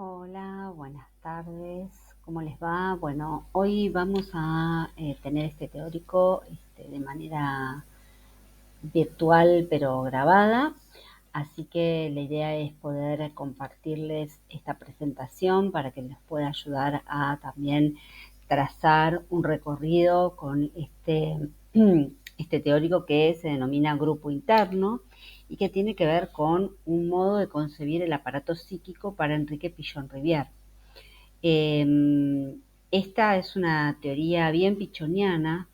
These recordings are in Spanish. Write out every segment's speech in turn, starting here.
Hola, buenas tardes. ¿Cómo les va? Bueno, hoy vamos a tener este teórico de manera virtual pero grabada. Así que la idea es poder compartirles esta presentación para que les pueda ayudar a también trazar un recorrido con este teórico que se denomina grupo interno y que tiene que ver con un modo de concebir el aparato psíquico para Enrique Pillon-Rivière. Esta es una teoría bien pichoniana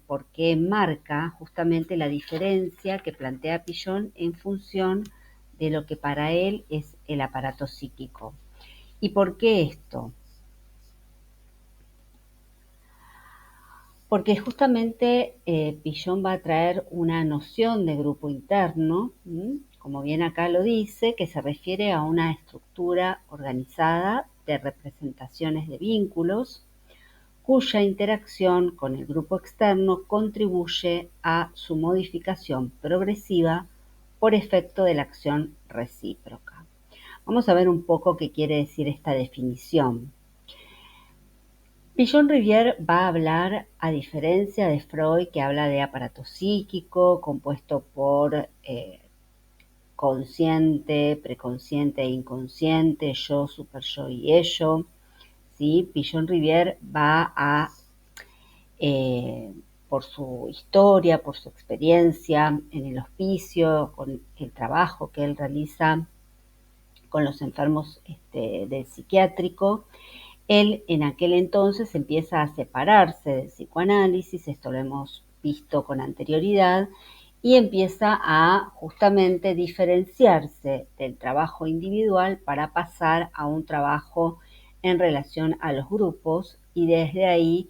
porque marca justamente la diferencia que plantea Pillon en función de lo que para él es el aparato psíquico. ¿Y por qué esto? Porque justamente Pillon va a traer una noción de grupo interno, como bien acá lo dice, que se refiere a una estructura organizada de representaciones de vínculos, cuya interacción con el grupo externo contribuye a su modificación progresiva por efecto de la acción recíproca. Vamos a ver un poco qué quiere decir esta definición. Pillon-Rivière va a hablar, a diferencia de Freud, que habla de aparato psíquico compuesto por consciente, preconsciente e inconsciente, yo, superyo y ello. ¿Sí? Pillon-Rivière va a por su historia, por su experiencia en el hospicio, con el trabajo que él realiza con los enfermos del psiquiátrico. Él en aquel entonces empieza a separarse del psicoanálisis, esto lo hemos visto con anterioridad, y empieza a justamente diferenciarse del trabajo individual para pasar a un trabajo en relación a los grupos y desde ahí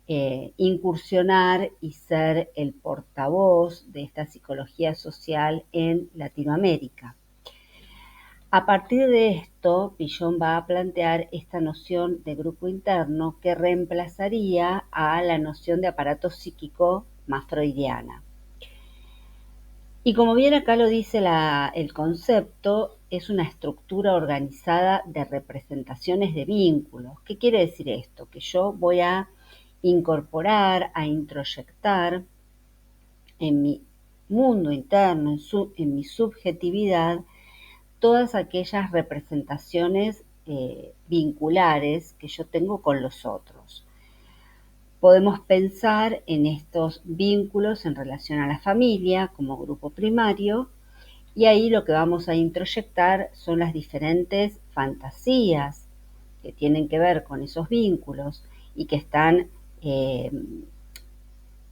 incursionar y ser el portavoz de esta psicología social en Latinoamérica. A partir de esto, Pillon va a plantear esta noción de grupo interno que reemplazaría a la noción de aparato psíquico más freudiana. Y como bien acá lo dice el concepto, es una estructura organizada de representaciones de vínculos. ¿Qué quiere decir esto? Que yo voy a incorporar, a introyectar en mi mundo interno, en mi subjetividad, todas aquellas representaciones vinculares que yo tengo con los otros. Podemos pensar en estos vínculos en relación a la familia como grupo primario y ahí lo que vamos a introyectar son las diferentes fantasías que tienen que ver con esos vínculos y que están eh,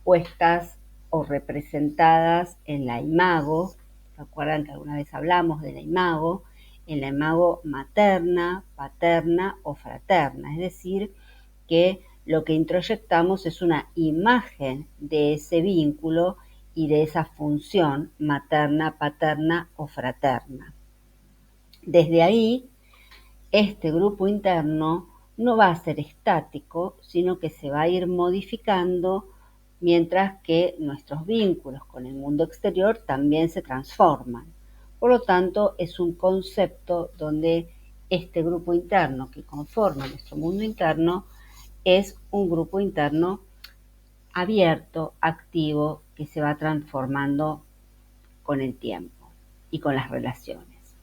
puestas o representadas en la imago. Recuerdan que alguna vez hablamos de la imago, en la imago materna, paterna o fraterna, es decir, que lo que introyectamos es una imagen de ese vínculo y de esa función materna, paterna o fraterna. Desde ahí, este grupo interno no va a ser estático, sino que se va a ir modificando mientras que nuestros vínculos con el mundo exterior también se transforman. Por lo tanto, es un concepto donde este grupo interno que conforma nuestro mundo interno es un grupo interno abierto, activo, que se va transformando con el tiempo y con las relaciones.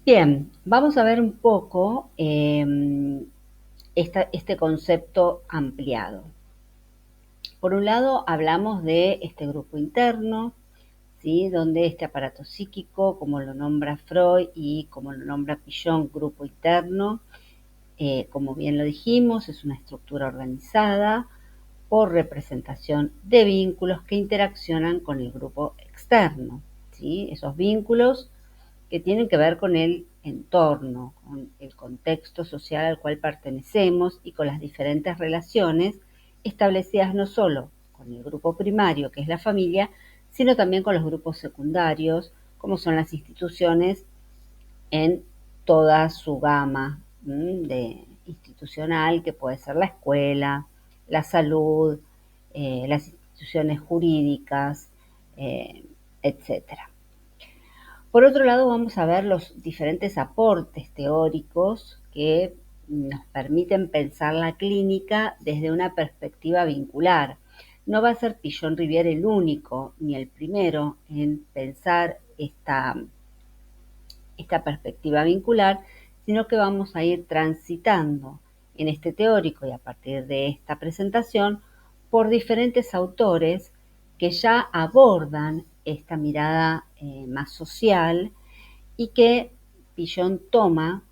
Bien, vamos a ver un poco este concepto ampliado. Por un lado, hablamos de este grupo interno, ¿sí? Donde este aparato psíquico, como lo nombra Freud y como lo nombra Pillon, grupo interno, como bien lo dijimos, es una estructura organizada por representación de vínculos que interaccionan con el grupo externo, ¿sí? Esos vínculos que tienen que ver con el entorno, con el contexto social al cual pertenecemos y con las diferentes relaciones establecidas no solo con el grupo primario, que es la familia, sino también con los grupos secundarios, como son las instituciones en toda su gama de institucional, que puede ser la escuela, la salud, las instituciones jurídicas, etcétera. Por otro lado, vamos a ver los diferentes aportes teóricos que nos permiten pensar la clínica desde una perspectiva vincular. No va a ser Pichon-Rivière el único ni el primero en pensar esta perspectiva vincular, sino que vamos a ir transitando en este teórico y a partir de esta presentación por diferentes autores que ya abordan esta mirada más social y que Pichon toma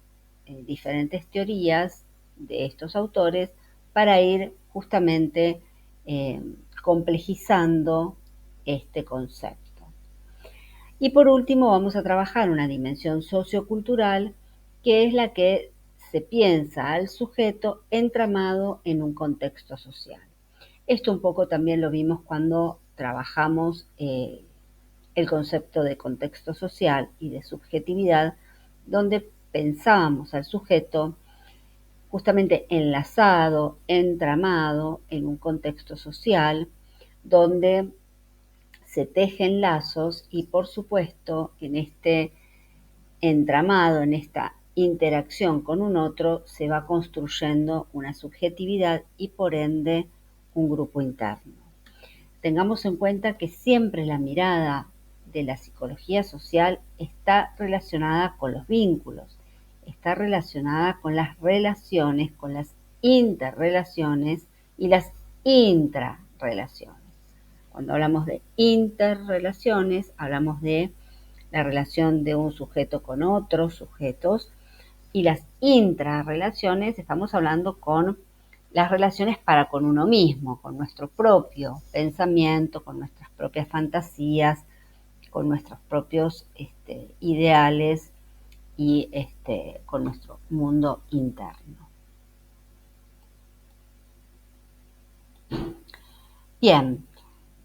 diferentes teorías de estos autores para ir justamente eh, complejizando este concepto. Y por último vamos a trabajar una dimensión sociocultural que es la que se piensa al sujeto entramado en un contexto social. Esto un poco también lo vimos cuando trabajamos el concepto de contexto social y de subjetividad, donde pensábamos al sujeto justamente enlazado, entramado en un contexto social, donde se tejen lazos y por supuesto en este entramado, en esta interacción con un otro, se va construyendo una subjetividad y por ende un grupo interno. Tengamos en cuenta que siempre la mirada de la psicología social está relacionada con los vínculos, está relacionada con las relaciones, con las interrelaciones y las intrarrelaciones. Cuando hablamos de interrelaciones, hablamos de la relación de un sujeto con otros sujetos, y las intrarrelaciones estamos hablando con las relaciones para con uno mismo, con nuestro propio pensamiento, con nuestras propias fantasías, con nuestros propios ideales y con nuestro mundo interno. Bien,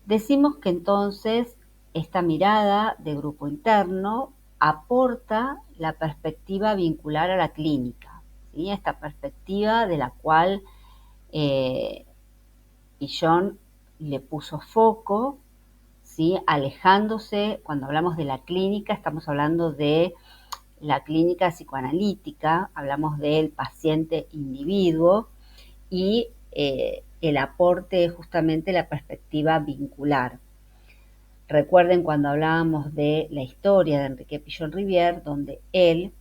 decimos que entonces esta mirada de grupo interno aporta la perspectiva vincular a la clínica, ¿sí? Esta perspectiva de la cual Pichon le puso foco, ¿sí? Alejándose, cuando hablamos de la clínica, estamos hablando de la clínica psicoanalítica, hablamos del paciente individuo y el aporte es justamente la perspectiva vincular. Recuerden cuando hablábamos de la historia de Enrique Pichon-Rivière, donde él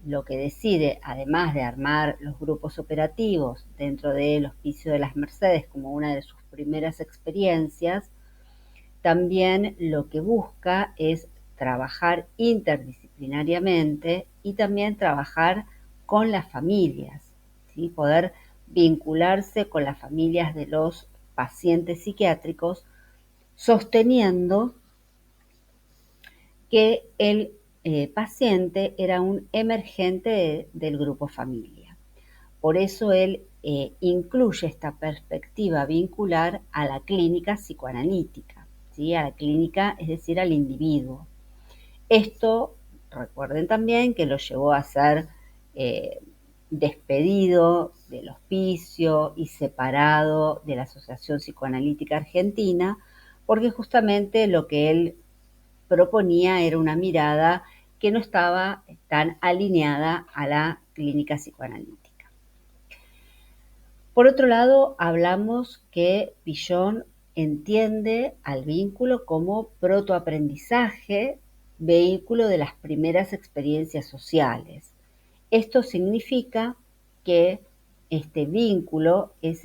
lo que decide, además de armar los grupos operativos dentro del Hospicio de las Mercedes como una de sus primeras experiencias, también lo que busca es trabajar interdisciplinariamente y también trabajar con las familias, ¿sí? Poder vincularse con las familias de los pacientes psiquiátricos, sosteniendo que el paciente era un emergente del grupo familia. Por eso él incluye esta perspectiva vincular a la clínica psicoanalítica, ¿sí? A la clínica, es decir, al individuo. Esto, recuerden también que lo llevó a ser despedido del hospicio y separado de la Asociación Psicoanalítica Argentina, porque justamente lo que él proponía era una mirada que no estaba tan alineada a la clínica psicoanalítica. Por otro lado, hablamos que Pichon entiende al vínculo como protoaprendizaje, vehículo de las primeras experiencias sociales. Esto significa que este vínculo es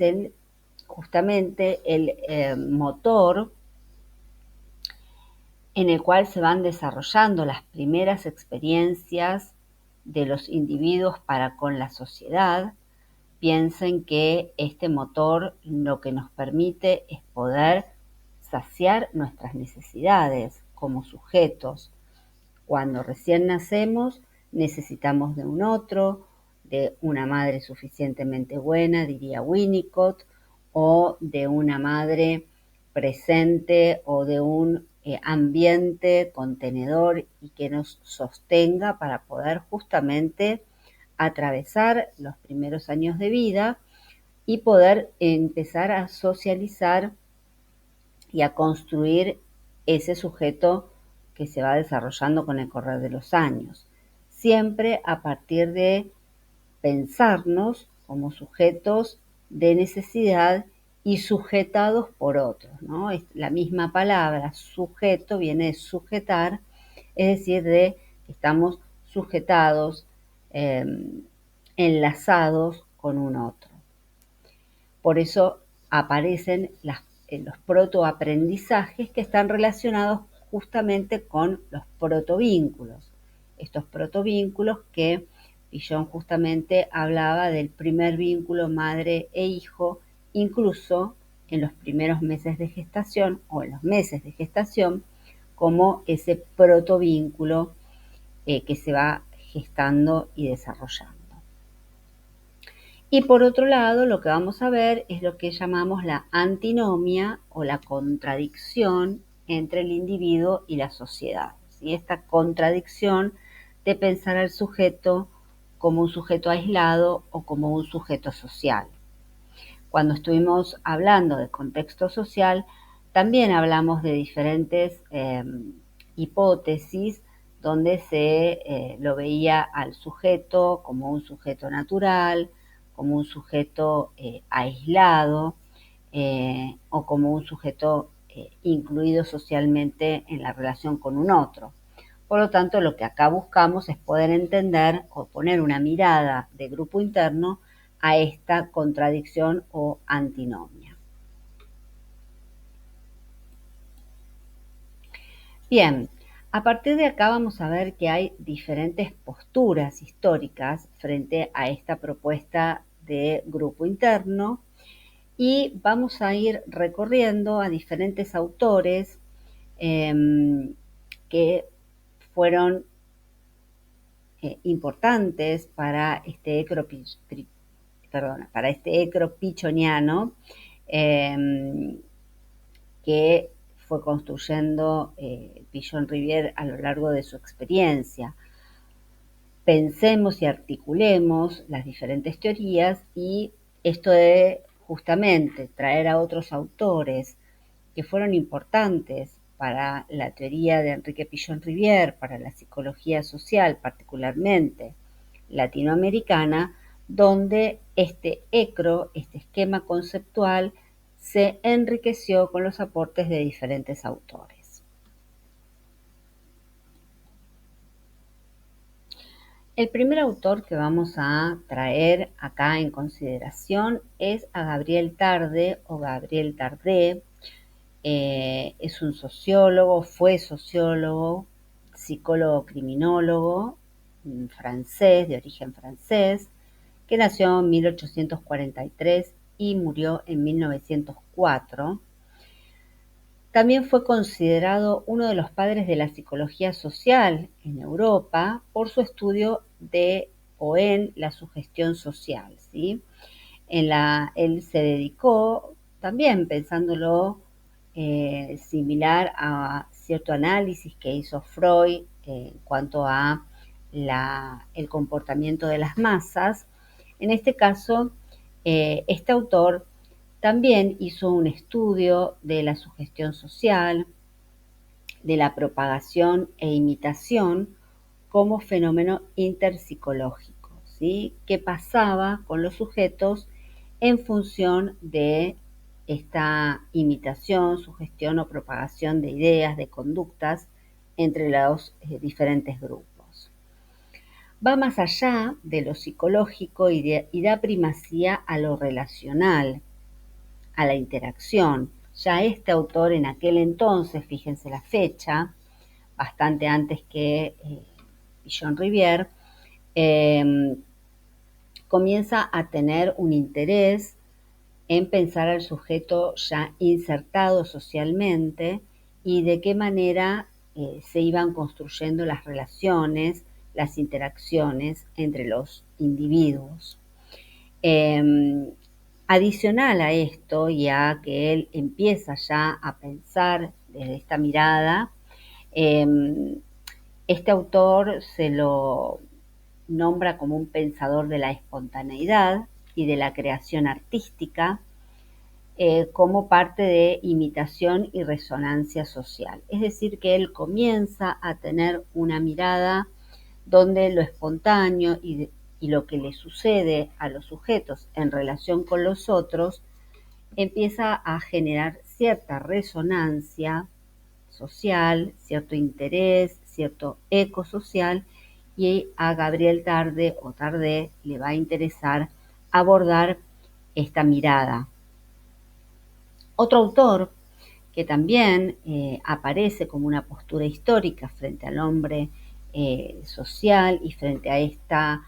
justamente el motor en el cual se van desarrollando las primeras experiencias de los individuos para con la sociedad. Piensen que este motor lo que nos permite es poder saciar nuestras necesidades como sujetos. Cuando recién nacemos necesitamos de un otro, de una madre suficientemente buena, diría Winnicott, o de una madre presente o de un ambiente contenedor y que nos sostenga para poder justamente atravesar los primeros años de vida y poder empezar a socializar y a construir ese sujeto que se va desarrollando con el correr de los años, siempre a partir de pensarnos como sujetos de necesidad y sujetados por otros, ¿no? Es la misma palabra, sujeto, viene de sujetar, es decir, de que estamos sujetados, eh, enlazados con un otro. Por eso aparecen los protoaprendizajes que están relacionados justamente con los protovínculos. Estos protovínculos que Villon justamente hablaba del primer vínculo madre e hijo, incluso en los primeros meses de gestación o en los meses de gestación, como ese protovínculo que se va gestando y desarrollando. Y por otro lado, lo que vamos a ver es lo que llamamos la antinomia o la contradicción entre el individuo y la sociedad. ¿Sí? Esta contradicción de pensar al sujeto como un sujeto aislado o como un sujeto social. Cuando estuvimos hablando de contexto social, también hablamos de diferentes hipótesis donde se lo veía al sujeto como un sujeto natural, como un sujeto aislado o como un sujeto incluido socialmente en la relación con un otro. Por lo tanto, lo que acá buscamos es poder entender o poner una mirada de grupo interno a esta contradicción o antinomia. Bien, a partir de acá vamos a ver que hay diferentes posturas históricas frente a esta propuesta de grupo interno y vamos a ir recorriendo a diferentes autores que fueron importantes para este ecro pichoniano que fue construyendo Villon Rivière a lo largo de su experiencia. Pensemos y articulemos las diferentes teorías y esto de justamente traer a otros autores que fueron importantes para la teoría de Enrique Pillon Rivière, para la psicología social particularmente latinoamericana, donde este esquema conceptual, se enriqueció con los aportes de diferentes autores. El primer autor que vamos a traer acá en consideración es a Gabriel Tarde o Gabriel Tarde. Es un sociólogo, fue sociólogo, psicólogo criminólogo, francés, de origen francés, que nació en 1843 y murió en 1904. También fue considerado uno de los padres de la psicología social en Europa por su estudio de o en la sugestión social, ¿sí? Él se dedicó también pensándolo similar a cierto análisis que hizo Freud en cuanto a el comportamiento de las masas. En este caso, este autor también hizo un estudio de la sugestión social, de la propagación e imitación como fenómeno interpsicológico, ¿sí? ¿Qué pasaba con los sujetos en función de esta imitación, sugestión o propagación de ideas, de conductas entre los diferentes grupos? Va más allá de lo psicológico y da primacía a lo relacional, a la interacción. Ya este autor en aquel entonces, fíjense la fecha, bastante antes que Villon Rivière, comienza a tener un interés en pensar al sujeto ya insertado socialmente y de qué manera se iban construyendo las relaciones, las interacciones entre los individuos. Adicional a esto y a que él empieza ya a pensar desde esta mirada, este autor se lo nombra como un pensador de la espontaneidad y de la creación artística. como parte de imitación y resonancia social. Es decir, que él comienza a tener una mirada donde lo espontáneo y lo que le sucede a los sujetos en relación con los otros empieza a generar cierta resonancia social, cierto interés, cierto eco social, y a Gabriel Tarde le va a interesar abordar esta mirada. Otro autor que también aparece como una postura histórica frente al hombre social y frente a esta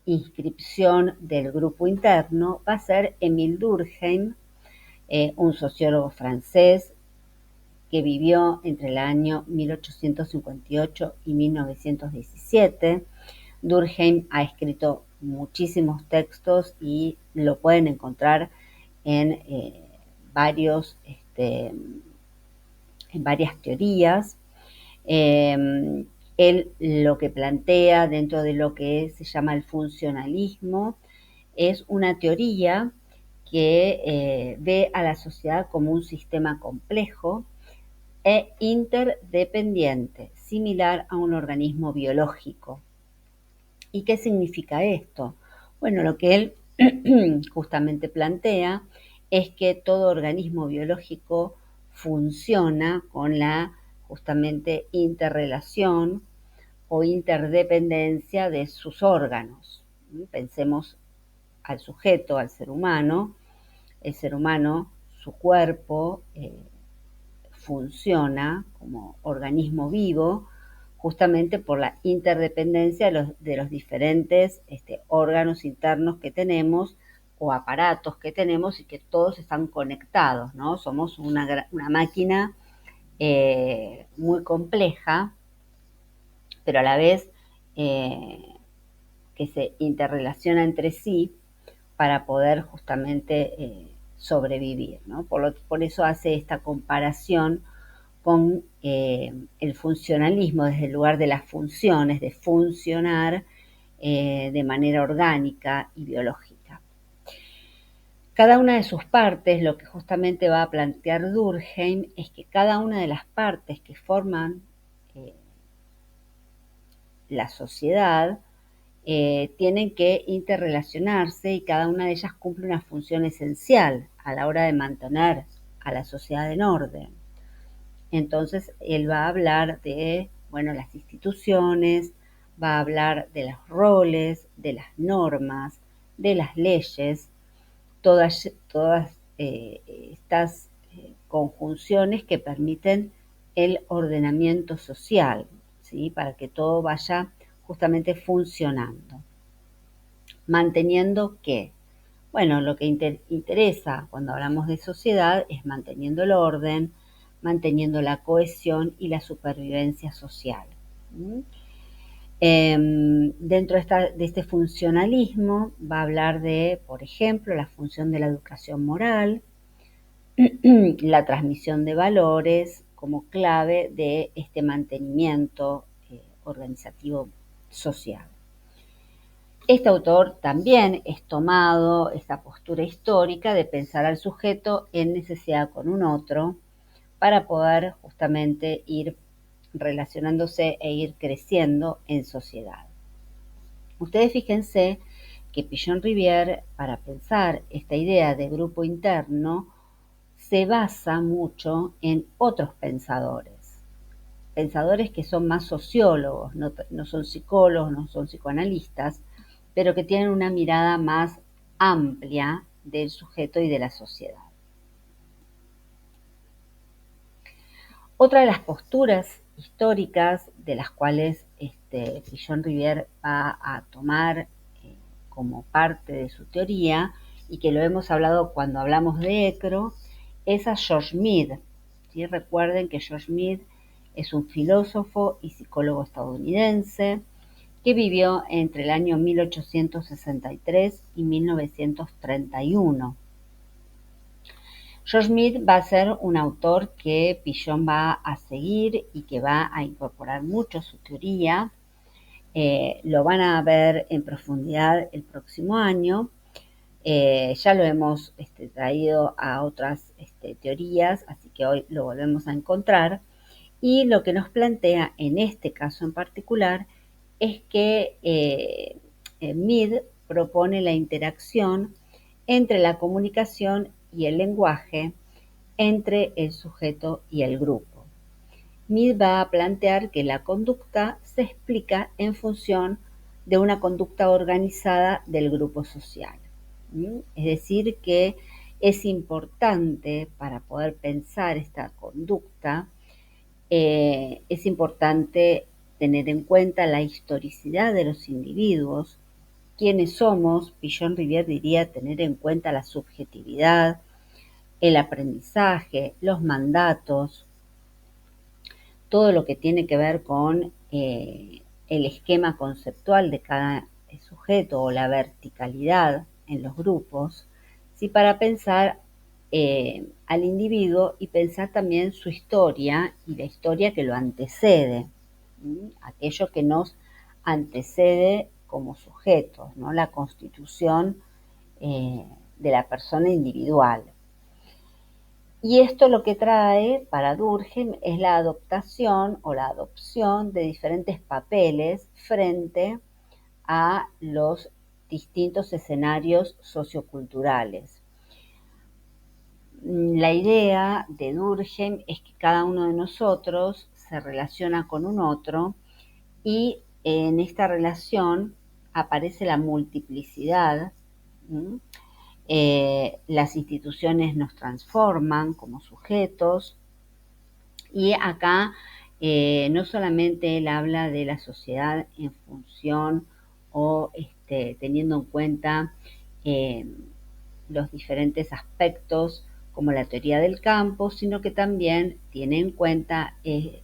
inscripción del grupo interno, va a ser Émile Durkheim, un sociólogo francés que vivió entre el año 1858 y 1917. Durkheim ha escrito muchísimos textos y lo pueden encontrar en varios, en varias teorías. Él lo que plantea dentro de lo que se llama el funcionalismo es una teoría que ve a la sociedad como un sistema complejo e interdependiente, similar a un organismo biológico. ¿Y qué significa esto? Bueno, lo que él justamente plantea es que todo organismo biológico funciona con la justamente interrelación o interdependencia de sus órganos. Pensemos al sujeto, al ser humano. El ser humano, su cuerpo, funciona como organismo vivo justamente por la interdependencia de los diferentes órganos internos que tenemos o aparatos que tenemos y que todos están conectados, ¿no? Somos una máquina muy compleja, pero a la vez que se interrelaciona entre sí para poder justamente sobrevivir, ¿no? Por eso hace esta comparación con el funcionalismo desde el lugar de las funciones, de funcionar de manera orgánica y biológica. Cada una de sus partes, lo que justamente va a plantear Durkheim, es que cada una de las partes que forman la sociedad tienen que interrelacionarse y cada una de ellas cumple una función esencial a la hora de mantener a la sociedad en orden. Entonces, él va a hablar de, bueno, las instituciones, va a hablar de los roles, de las normas, de las leyes, todas estas conjunciones que permiten el ordenamiento social, ¿sí? Para que todo vaya justamente funcionando. Manteniendo qué. Bueno, lo que interesa cuando hablamos de sociedad es manteniendo el orden, manteniendo la cohesión y la supervivencia social. Dentro de este funcionalismo va a hablar de, por ejemplo, la función de la educación moral, la transmisión de valores como clave de este mantenimiento organizativo social. Este autor también es tomado esta postura histórica de pensar al sujeto en necesidad con un otro para poder justamente ir relacionándose e ir creciendo en sociedad. Ustedes fíjense que Pichon-Rivière, para pensar esta idea de grupo interno, se basa mucho en otros pensadores que son más sociólogos, no son psicólogos, no son psicoanalistas, pero que tienen una mirada más amplia del sujeto y de la sociedad. Otra de las posturas históricas de las cuales Pichon-Rivière va a tomar como parte de su teoría, y que lo hemos hablado cuando hablamos de Ekro, es a George Mead. ¿Sí? Recuerden que George Mead es un filósofo y psicólogo estadounidense que vivió entre el año 1863 y 1931. George Mead va a ser un autor que Pichon va a seguir y que va a incorporar mucho su teoría. Lo van a ver en profundidad el próximo año. Ya lo hemos traído a otras teorías, así que hoy lo volvemos a encontrar. Y lo que nos plantea en este caso en particular es que Mead propone la interacción entre la comunicación y el lenguaje, entre el sujeto y el grupo. Mead va a plantear que la conducta se explica en función de una conducta organizada del grupo social. Es decir, que es importante para poder pensar esta conducta, es importante tener en cuenta la historicidad de los individuos, quiénes somos. Pichon-Rivière diría tener en cuenta la subjetividad, el aprendizaje, los mandatos, todo lo que tiene que ver con el esquema conceptual de cada sujeto o la verticalidad en los grupos, ¿sí? Para pensar al individuo y pensar también su historia y la historia que lo antecede, ¿sí? Aquello que nos antecede como sujetos, ¿no? La constitución de la persona individual. Y esto lo que trae para Durkheim es la adoptación o la adopción de diferentes papeles frente a los distintos escenarios socioculturales. La idea de Durkheim es que cada uno de nosotros se relaciona con un otro y en esta relación aparece la multiplicidad. Las instituciones nos transforman como sujetos, y acá no solamente él habla de la sociedad en función o teniendo en cuenta eh, los diferentes aspectos como la teoría del campo, sino que también tiene en cuenta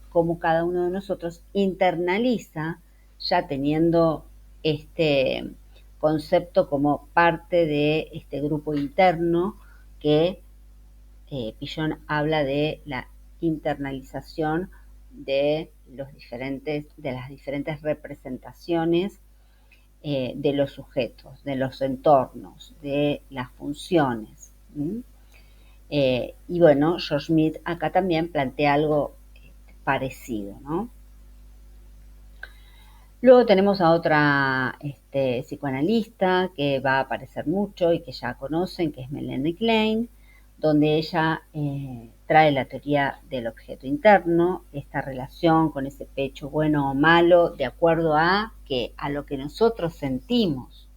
cómo cada uno de nosotros internaliza, ya teniendo este concepto como parte de este grupo interno, que Pichon habla de la internalización de las diferentes representaciones de los sujetos, de los entornos, de las funciones. Y bueno, George Mead acá también plantea algo parecido, ¿no? Luego tenemos a otra psicoanalista que va a aparecer mucho y que ya conocen, que es Melanie Klein, donde ella trae la teoría del objeto interno, esta relación con ese pecho bueno o malo, de acuerdo a lo que nosotros sentimos.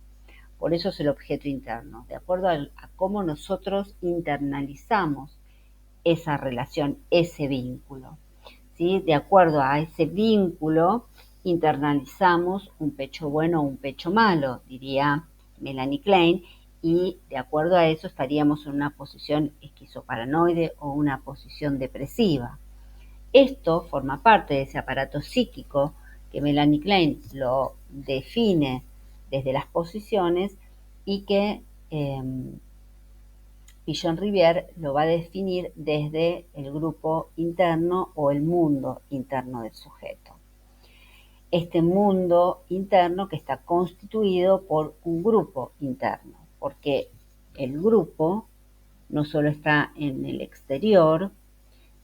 Por eso es el objeto interno, de acuerdo a cómo nosotros internalizamos esa relación, ese vínculo, ¿sí? De acuerdo a ese vínculo internalizamos un pecho bueno o un pecho malo, diría Melanie Klein, y de acuerdo a eso estaríamos en una posición esquizoparanoide o una posición depresiva. Esto forma parte de ese aparato psíquico que Melanie Klein lo define desde las posiciones y que Pichon-Rivière lo va a definir desde el grupo interno o el mundo interno del sujeto. Este mundo interno que está constituido por un grupo interno, porque el grupo no solo está en el exterior,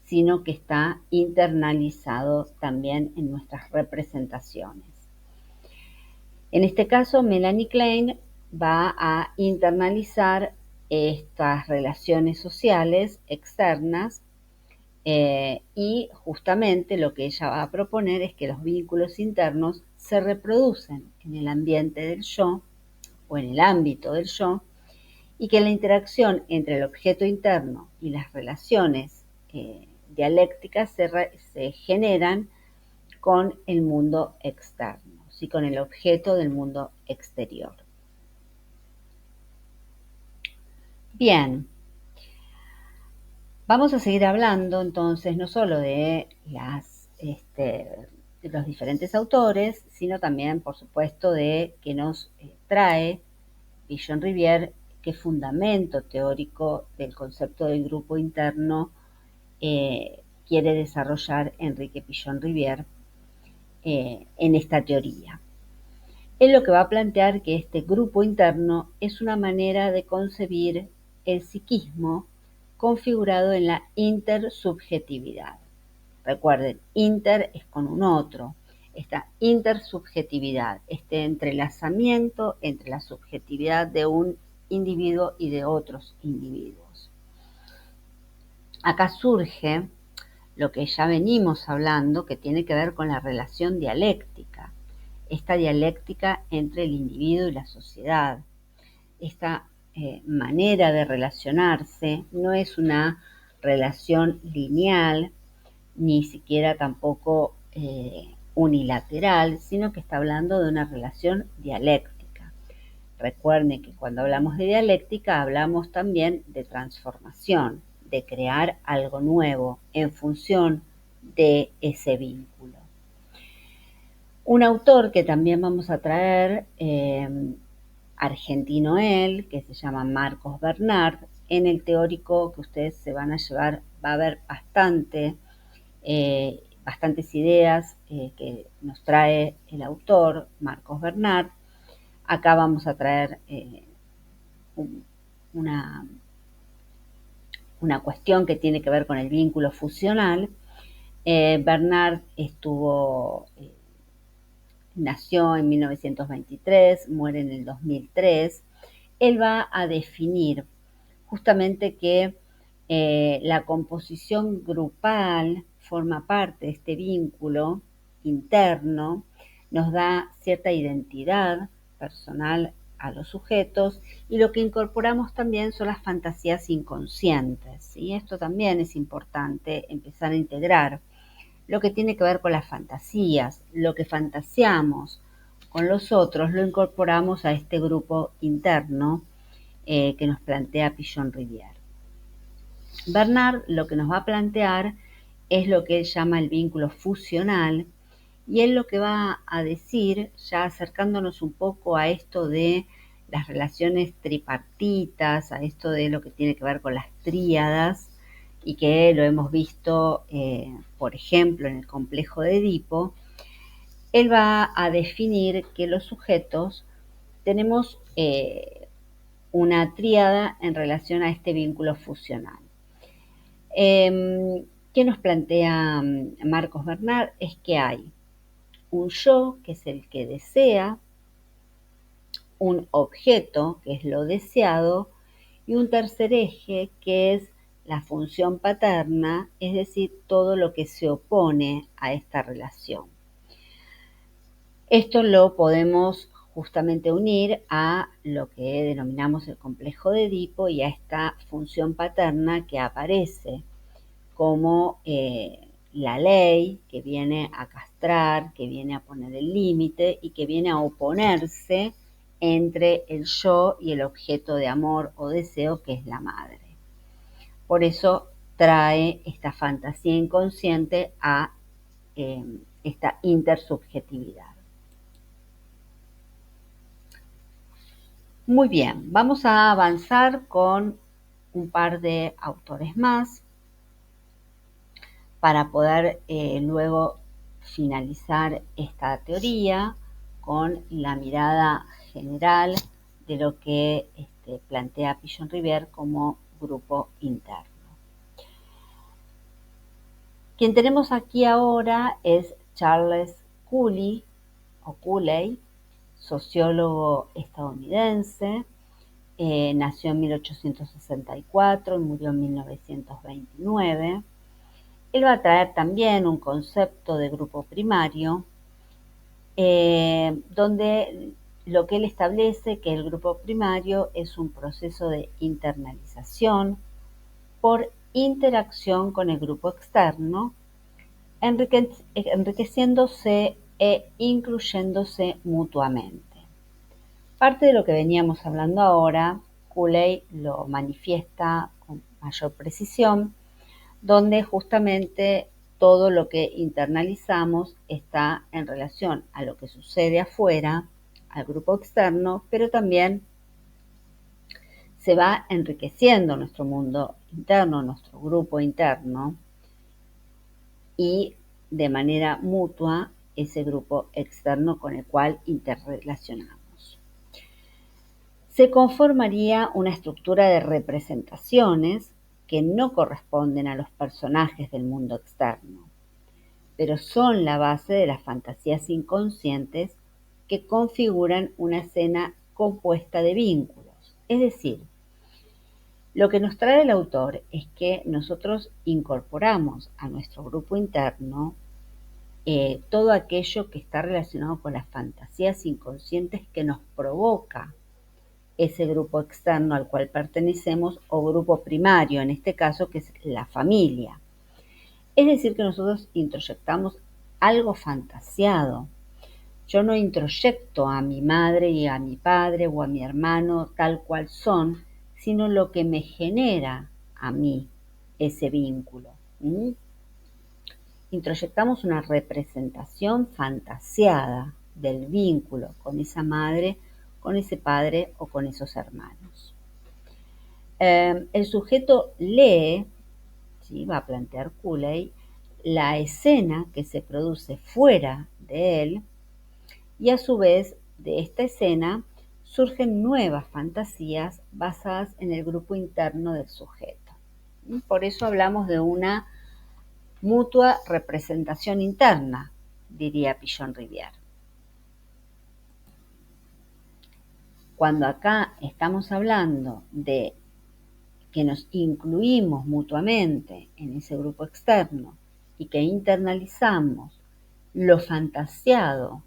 sino que está internalizado también en nuestras representaciones. En este caso, Melanie Klein va a internalizar estas relaciones sociales externas y justamente lo que ella va a proponer es que los vínculos internos se reproducen en el ambiente del yo o en el ámbito del yo, y que la interacción entre el objeto interno y las relaciones dialécticas se generan con el mundo externo, ¿sí? Con el objeto del mundo exterior. Bien, vamos a seguir hablando entonces no solo de los diferentes autores, sino también, por supuesto, de que nos trae Pichon-Rivière, qué fundamento teórico del concepto del grupo interno quiere desarrollar Enrique Pichon-Rivière en esta teoría. Él lo que va a plantear que este grupo interno es una manera de concebir el psiquismo configurado en la intersubjetividad. Recuerden, inter es con un otro. Esta intersubjetividad, este entrelazamiento entre la subjetividad de un individuo y de otros individuos. Acá surge lo que ya venimos hablando, que tiene que ver con la relación dialéctica, esta dialéctica entre el individuo y la sociedad. Esta manera de relacionarse no es una relación lineal, ni siquiera tampoco unilateral, sino que está hablando de una relación dialéctica. Recuerden que cuando hablamos de dialéctica hablamos también de transformación, de crear algo nuevo en función de ese vínculo. Un autor que también vamos a traer, argentino él, que se llama Marcos Bernard, en el teórico que ustedes se van a llevar, va a haber bastantes ideas que nos trae el autor, Marcos Bernard. Acá vamos a traer una cuestión que tiene que ver con el vínculo fusional. Bernard nació en 1923, muere en el 2003. Él va a definir justamente que la composición grupal forma parte de este vínculo interno, nos da cierta identidad personal a los sujetos y lo que incorporamos también son las fantasías inconscientes. Y esto también es importante empezar a integrar lo que tiene que ver con las fantasías, lo que fantaseamos con los otros, lo incorporamos a este grupo interno que nos plantea Pichon-Rivière. Bernard lo que nos va a plantear es lo que él llama el vínculo fusional, y él lo que va a decir, ya acercándonos un poco a esto de las relaciones tripartitas, a esto de lo que tiene que ver con las tríadas, y que lo hemos visto, por ejemplo, en el complejo de Edipo, él va a definir que los sujetos tenemos una tríada en relación a este vínculo fusional. ¿Qué nos plantea Marcos Bernard? Es que hay un yo, que es el que desea, un objeto, que es lo deseado, y un tercer eje, que es la función paterna, es decir, todo lo que se opone a esta relación. Esto lo podemos justamente unir a lo que denominamos el complejo de Edipo y a esta función paterna que aparece como la ley que viene a castrar, que viene a poner el límite y que viene a oponerse entre el yo y el objeto de amor o deseo que es la madre. Por eso trae esta fantasía inconsciente a esta intersubjetividad. Muy bien, vamos a avanzar con un par de autores más para poder luego finalizar esta teoría con la mirada general de lo que plantea Pichon-Rivière como grupo interno. Quien tenemos aquí ahora es Charles Cooley, sociólogo estadounidense, nació en 1864 y murió en 1929. Él va a traer también un concepto de grupo primario, donde lo que él establece que el grupo primario es un proceso de internalización por interacción con el grupo externo, enriqueciéndose e incluyéndose mutuamente. Parte de lo que veníamos hablando ahora, Cooley lo manifiesta con mayor precisión, donde justamente todo lo que internalizamos está en relación a lo que sucede afuera, al grupo externo, pero también se va enriqueciendo nuestro mundo interno, nuestro grupo interno, y de manera mutua ese grupo externo con el cual interrelacionamos. Se conformaría una estructura de representaciones que no corresponden a los personajes del mundo externo, pero son la base de las fantasías inconscientes que configuran una escena compuesta de vínculos. Es decir, lo que nos trae el autor es que nosotros incorporamos a nuestro grupo interno todo aquello que está relacionado con las fantasías inconscientes que nos provoca ese grupo externo al cual pertenecemos o grupo primario, en este caso que es la familia. Es decir, que nosotros introyectamos algo fantasiado. Yo no introyecto a mi madre y a mi padre o a mi hermano tal cual son, sino lo que me genera a mí ese vínculo. Introyectamos una representación fantasiada del vínculo con esa madre, con ese padre o con esos hermanos. El sujeto lee, ¿sí? Va a plantear Cooley, la escena que se produce fuera de él y a su vez de esta escena surgen nuevas fantasías basadas en el grupo interno del sujeto. Por eso hablamos de una mutua representación interna, diría Pichon-Rivière. Cuando acá estamos hablando de que nos incluimos mutuamente en ese grupo externo y que internalizamos lo fantasiado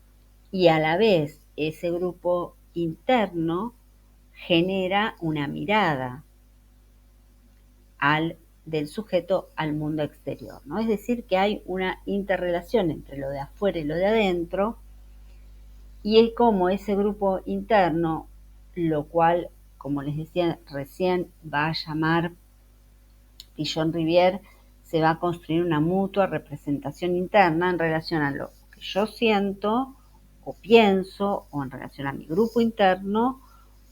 y a la vez ese grupo interno genera una mirada del sujeto al mundo exterior, ¿no? Es decir, que hay una interrelación entre lo de afuera y lo de adentro, y es como ese grupo interno, lo cual, como les decía recién, va a llamar Pichon-Rivière, se va a construir una mutua representación interna en relación a lo que yo siento o pienso o en relación a mi grupo interno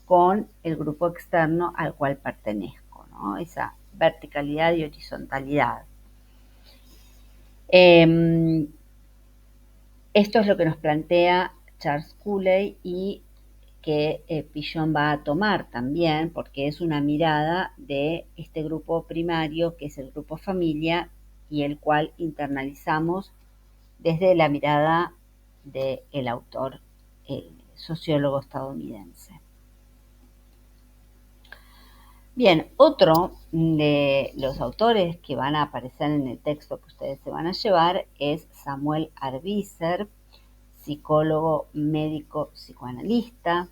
con el grupo externo al cual pertenezco, ¿no? Esa verticalidad y horizontalidad. Esto es lo que nos plantea Charles Cooley y que Pichon va a tomar también, porque es una mirada de este grupo primario, que es el grupo familia, y el cual internalizamos desde la mirada del autor, el sociólogo estadounidense. Bien, otro de los autores que van a aparecer en el texto que ustedes se van a llevar es Samuel Arbisser, psicólogo médico psicoanalista.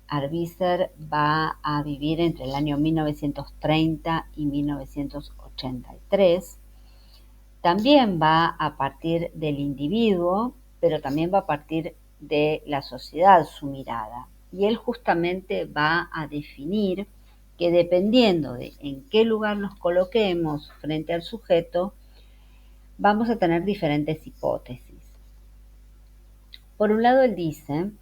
Arbisser va a vivir entre el año 1930 y 1983. También va a partir del individuo, pero también va a partir de la sociedad su mirada. Y él justamente va a definir que dependiendo de en qué lugar nos coloquemos frente al sujeto, vamos a tener diferentes hipótesis. Por un lado, él dice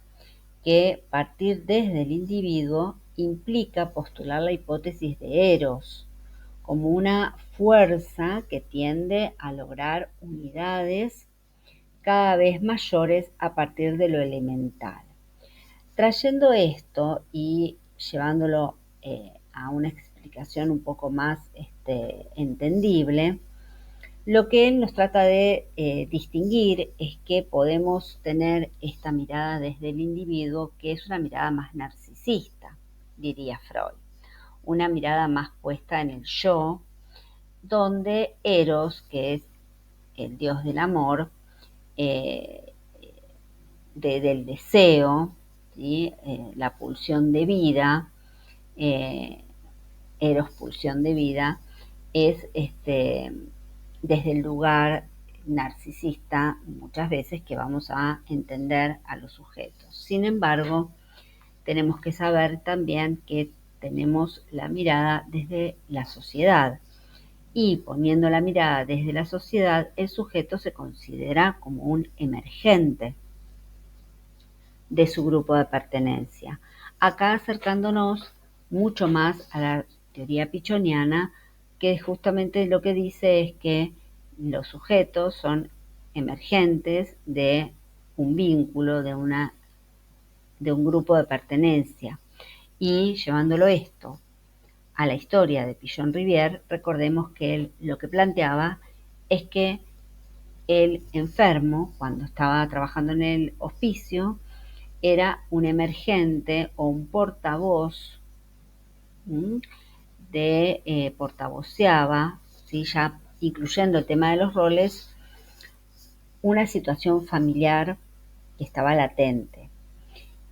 que partir desde el individuo implica postular la hipótesis de Eros como una fuerza que tiende a lograr unidades cada vez mayores a partir de lo elemental. Trayendo esto y llevándolo a una explicación un poco más entendible, lo que él nos trata de distinguir es que podemos tener esta mirada desde el individuo, que es una mirada más narcisista, diría Freud, una mirada más puesta en el yo, donde Eros, que es el dios del amor, del deseo, ¿sí? La pulsión de vida, Eros, pulsión de vida, es desde el lugar narcisista muchas veces que vamos a entender a los sujetos. Sin embargo, tenemos que saber también que tenemos la mirada desde la sociedad, y poniendo la mirada desde la sociedad, el sujeto se considera como un emergente de su grupo de pertenencia. Acá acercándonos mucho más a la teoría pichoniana, que justamente lo que dice es que los sujetos son emergentes de un vínculo, de un grupo de pertenencia. Y llevándolo esto a la historia de Pichon Rivière, recordemos que él lo que planteaba es que el enfermo, cuando estaba trabajando en el hospicio, era un emergente o un portavoz, portavoceaba, ¿sí? Ya incluyendo el tema de los roles, una situación familiar que estaba latente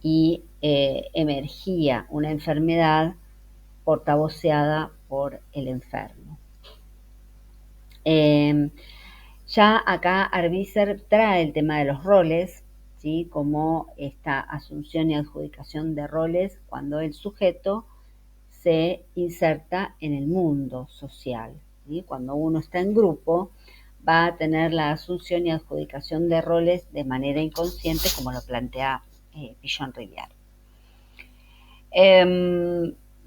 y emergía una enfermedad portavoceada por el enfermo. Ya acá Arbizer trae el tema de los roles, ¿sí? Como esta asunción y adjudicación de roles cuando el sujeto se inserta en el mundo social, ¿sí? Cuando uno está en grupo, va a tener la asunción y adjudicación de roles de manera inconsciente, como lo plantea Pichon Rivière.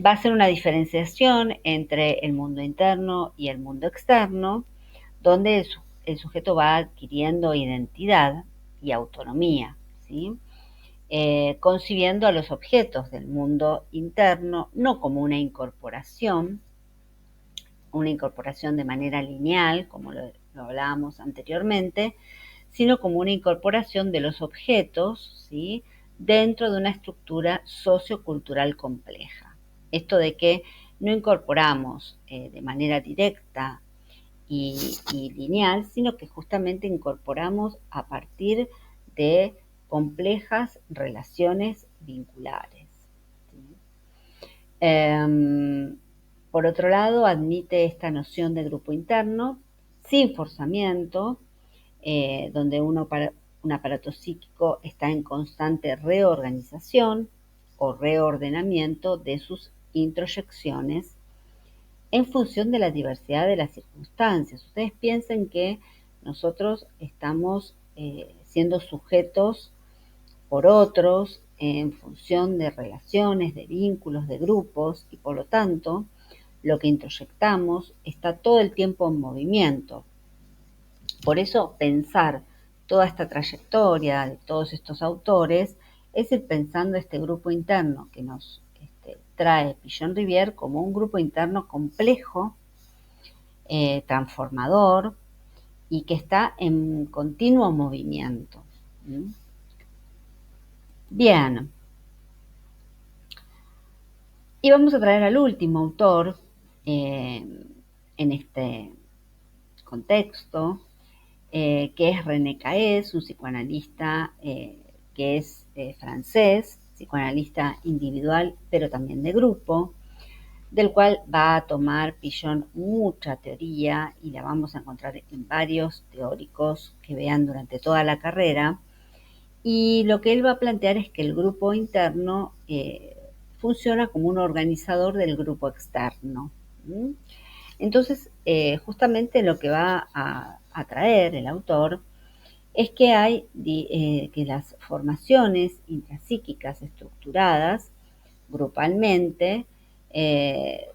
Va a ser una diferenciación entre el mundo interno y el mundo externo, donde el sujeto va adquiriendo identidad y autonomía, ¿sí? Concibiendo a los objetos del mundo interno no como una incorporación de manera lineal, como lo hablábamos anteriormente, sino como una incorporación de los objetos, ¿sí? Dentro de una estructura sociocultural compleja. Esto de que no incorporamos de manera directa y lineal, sino que justamente incorporamos a partir de complejas relaciones vinculares. Por otro lado, admite esta noción de grupo interno sin forzamiento, donde un aparato psíquico está en constante reorganización o reordenamiento de sus introyecciones en función de la diversidad de las circunstancias. Ustedes piensen que nosotros estamos siendo sujetos por otros en función de relaciones, de vínculos, de grupos, y por lo tanto lo que introyectamos está todo el tiempo en movimiento. Por eso pensar toda esta trayectoria de todos estos autores es ir pensando este grupo interno que nos trae Pichon Rivière como un grupo interno complejo, transformador y que está en continuo movimiento. Bien. Y vamos a traer al último autor en este contexto, que es René Caes, un psicoanalista que es francés, psicoanalista individual, pero también de grupo, del cual va a tomar Pichon mucha teoría y la vamos a encontrar en varios teóricos que vean durante toda la carrera. Y lo que él va a plantear es que el grupo interno funciona como un organizador del grupo externo. Entonces, justamente lo que va a traer el autor es que hay que las formaciones intrapsíquicas estructuradas grupalmente,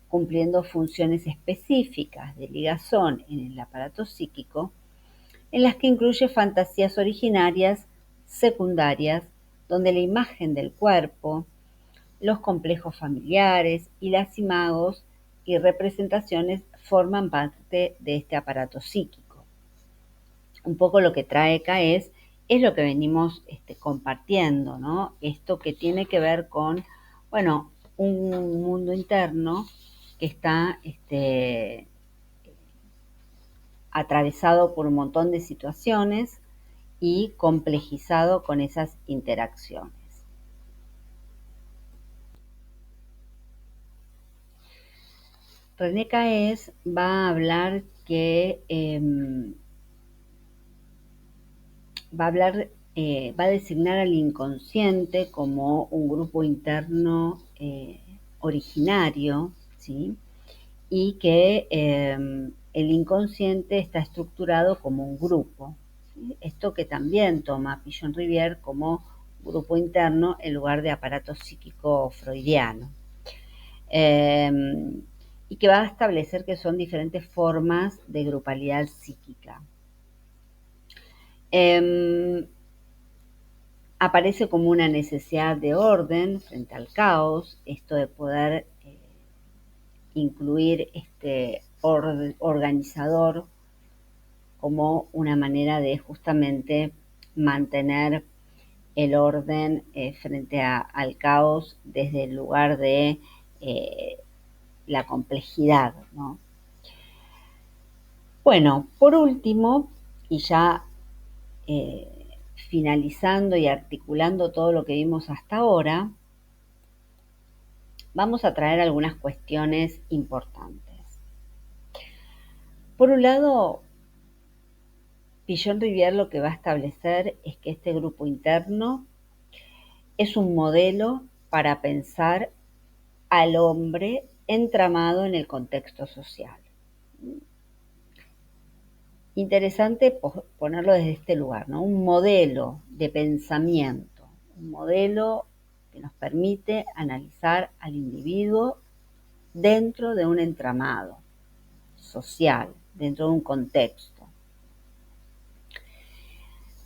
cumpliendo funciones específicas de ligazón en el aparato psíquico, en las que incluye fantasías originarias secundarias, donde la imagen del cuerpo, los complejos familiares y las imagos y representaciones forman parte de este aparato psíquico. Un poco lo que trae Caes es lo que venimos compartiendo, ¿no? Esto que tiene que ver con, bueno, un mundo interno que está atravesado por un montón de situaciones y complejizado con esas interacciones. René Caes va a hablar que va a designar al inconsciente como un grupo interno originario, ¿sí? Y que el inconsciente está estructurado como un grupo. ¿Sí? Esto que también toma Pichon Rivière como grupo interno en lugar de aparato psíquico freudiano. Y que va a establecer que son diferentes formas de grupalidad psíquica. Aparece como una necesidad de orden frente al caos, esto de poder incluir este organizador como una manera de justamente mantener el orden frente al caos desde el lugar de la complejidad, ¿no? Bueno, por último, y ya finalizando y articulando todo lo que vimos hasta ahora, vamos a traer algunas cuestiones importantes. Por un lado, Pigeon-Rivière lo que va a establecer es que este grupo interno es un modelo para pensar al hombre entramado en el contexto social. Interesante ponerlo desde este lugar, ¿no? Un modelo de pensamiento, un modelo que nos permite analizar al individuo dentro de un entramado social, dentro de un contexto.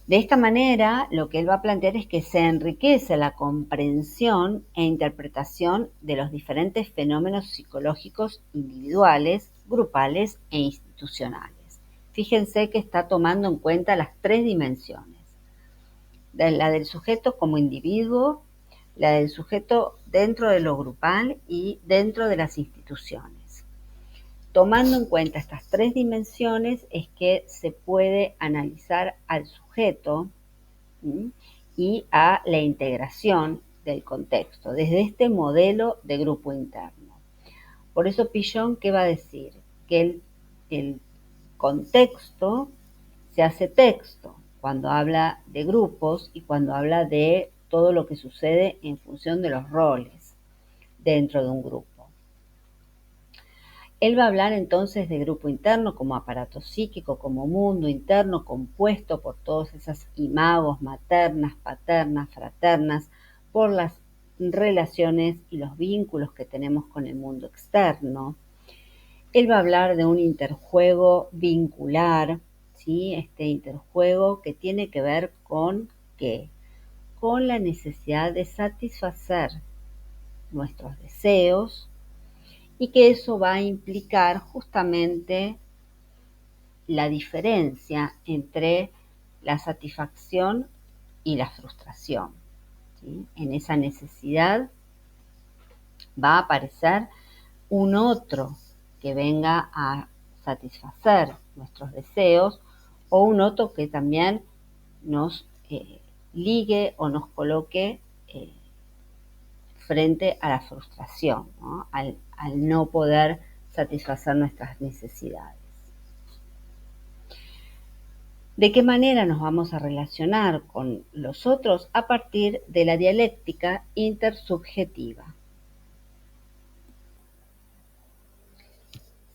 De esta manera, lo que él va a plantear es que se enriquece la comprensión e interpretación de los diferentes fenómenos psicológicos individuales, grupales e institucionales. Fíjense que está tomando en cuenta las tres dimensiones: la del sujeto como individuo, la del sujeto dentro de lo grupal y dentro de las instituciones. Tomando en cuenta estas tres dimensiones es que se puede analizar al sujeto y a la integración del contexto desde este modelo de grupo interno. Por eso Pigeon, ¿qué va a decir? Que el contexto se hace texto cuando habla de grupos y cuando habla de todo lo que sucede en función de los roles dentro de un grupo. Él va a hablar entonces de grupo interno como aparato psíquico, como mundo interno compuesto por todas esas imagos maternas, paternas, fraternas, por las relaciones y los vínculos que tenemos con el mundo externo. Él va a hablar de un interjuego vincular, ¿sí? Este interjuego que tiene que ver con ¿qué? Con la necesidad de satisfacer nuestros deseos, y que eso va a implicar justamente la diferencia entre la satisfacción y la frustración, ¿sí? En esa necesidad va a aparecer un otro que venga a satisfacer nuestros deseos, o un otro que también nos ligue o nos coloque frente a la frustración, ¿no? Al no poder satisfacer nuestras necesidades. ¿De qué manera nos vamos a relacionar con los otros? A partir de la dialéctica intersubjetiva.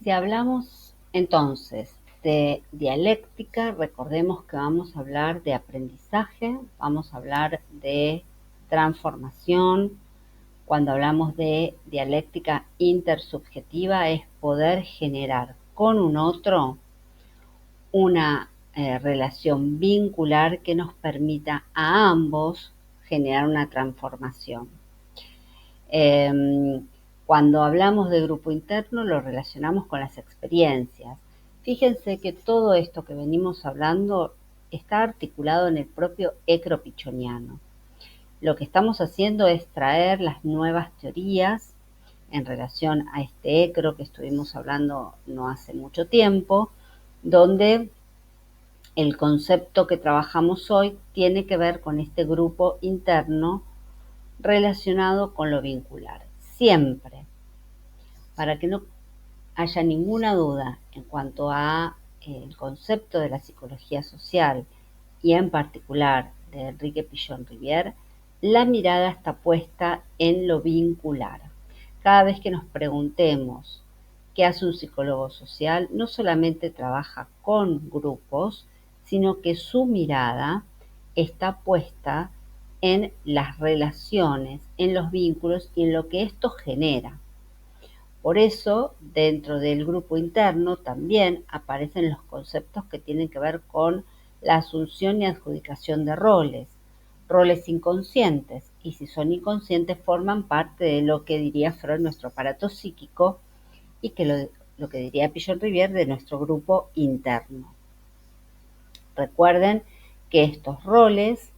Si hablamos entonces de dialéctica, recordemos que vamos a hablar de aprendizaje, vamos a hablar de transformación. Cuando hablamos de dialéctica intersubjetiva es poder generar con un otro una relación vincular que nos permita a ambos generar una transformación. Cuando hablamos de grupo interno lo relacionamos con las experiencias. Fíjense que todo esto que venimos hablando está articulado en el propio ecro pichoniano. Lo que estamos haciendo es traer las nuevas teorías en relación a este ecro que estuvimos hablando no hace mucho tiempo, donde el concepto que trabajamos hoy tiene que ver con este grupo interno relacionado con lo vincular. Siempre, para que no haya ninguna duda en cuanto a el concepto de la psicología social y en particular de Enrique Pigeon-Rivière, la mirada está puesta en lo vincular. Cada vez que nos preguntemos qué hace un psicólogo social, no solamente trabaja con grupos, sino que su mirada está puesta en las relaciones, en los vínculos y en lo que esto genera. Por eso, dentro del grupo interno también aparecen los conceptos que tienen que ver con la asunción y adjudicación de roles inconscientes, y si son inconscientes forman parte de lo que diría Freud nuestro aparato psíquico y que lo que diría Pichon-Rivière de nuestro grupo interno. Recuerden que estos roles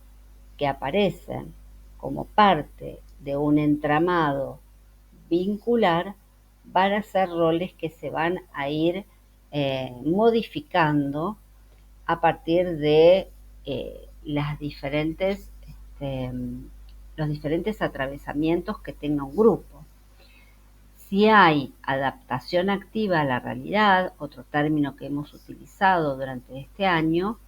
que aparecen como parte de un entramado vincular van a ser roles que se van a ir modificando a partir de los diferentes atravesamientos que tenga un grupo. Si hay adaptación activa a la realidad, otro término que hemos utilizado durante este año,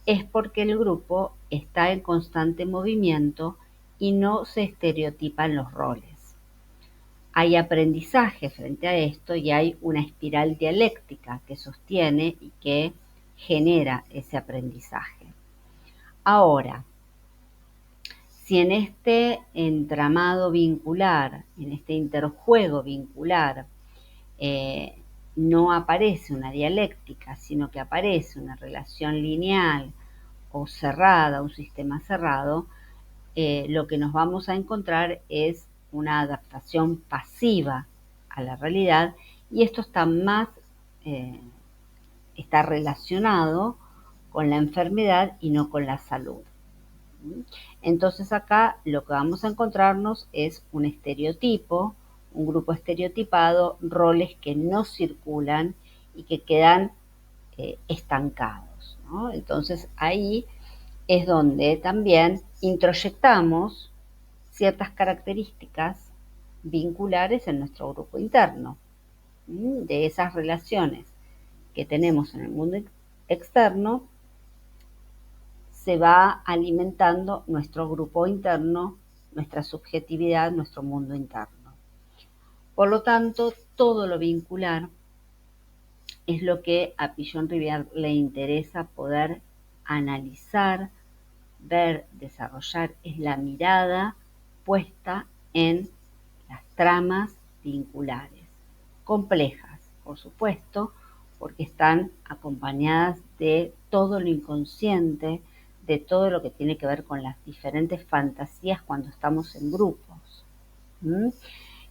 es porque el grupo está en constante movimiento y no se estereotipan los roles. Hay aprendizaje frente a esto y hay una espiral dialéctica que sostiene y que genera ese aprendizaje. Ahora, si en este entramado vincular, en este interjuego vincular, no aparece una dialéctica, sino que aparece una relación lineal o cerrada, un sistema cerrado, lo que nos vamos a encontrar es una adaptación pasiva a la realidad, y esto está relacionado con la enfermedad y no con la salud. Entonces acá lo que vamos a encontrarnos es un estereotipo, un grupo estereotipado, roles que no circulan y que quedan estancados, ¿no? Entonces ahí es donde también introyectamos ciertas características vinculares en nuestro grupo interno, de esas relaciones que tenemos en el mundo externo. Se va alimentando nuestro grupo interno, nuestra subjetividad, nuestro mundo interno. Por lo tanto, todo lo vincular es lo que a Pichon-Rivière le interesa poder analizar, ver, desarrollar, es la mirada puesta en las tramas vinculares, complejas, por supuesto, porque están acompañadas de todo lo inconsciente, de todo lo que tiene que ver con las diferentes fantasías cuando estamos en grupos.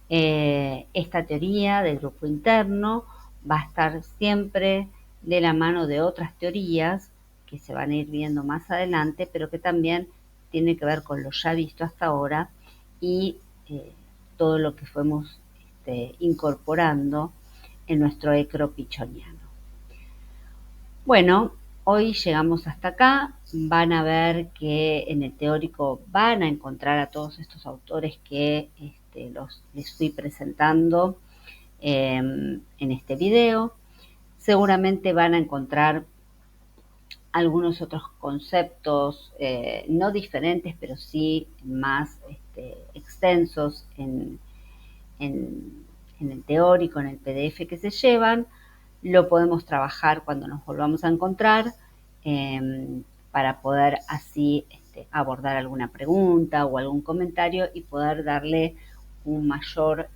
Esta teoría del grupo interno va a estar siempre de la mano de otras teorías que se van a ir viendo más adelante, pero que también tiene que ver con lo ya visto hasta ahora y todo lo que fuimos incorporando en nuestro ecropichoniano. Bueno, hoy llegamos hasta acá. Van a ver que en el teórico van a encontrar a todos estos autores que les fui presentando en este video. Seguramente van a encontrar algunos otros conceptos, no diferentes, pero sí más extensos en el teórico, en el PDF que se llevan. Lo podemos trabajar cuando nos volvamos a encontrar para poder así abordar alguna pregunta o algún comentario y poder darle un mayor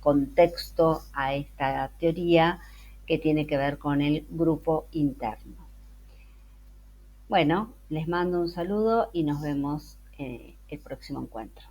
contexto a esta teoría que tiene que ver con el grupo interno. Bueno, les mando un saludo y nos vemos el próximo encuentro.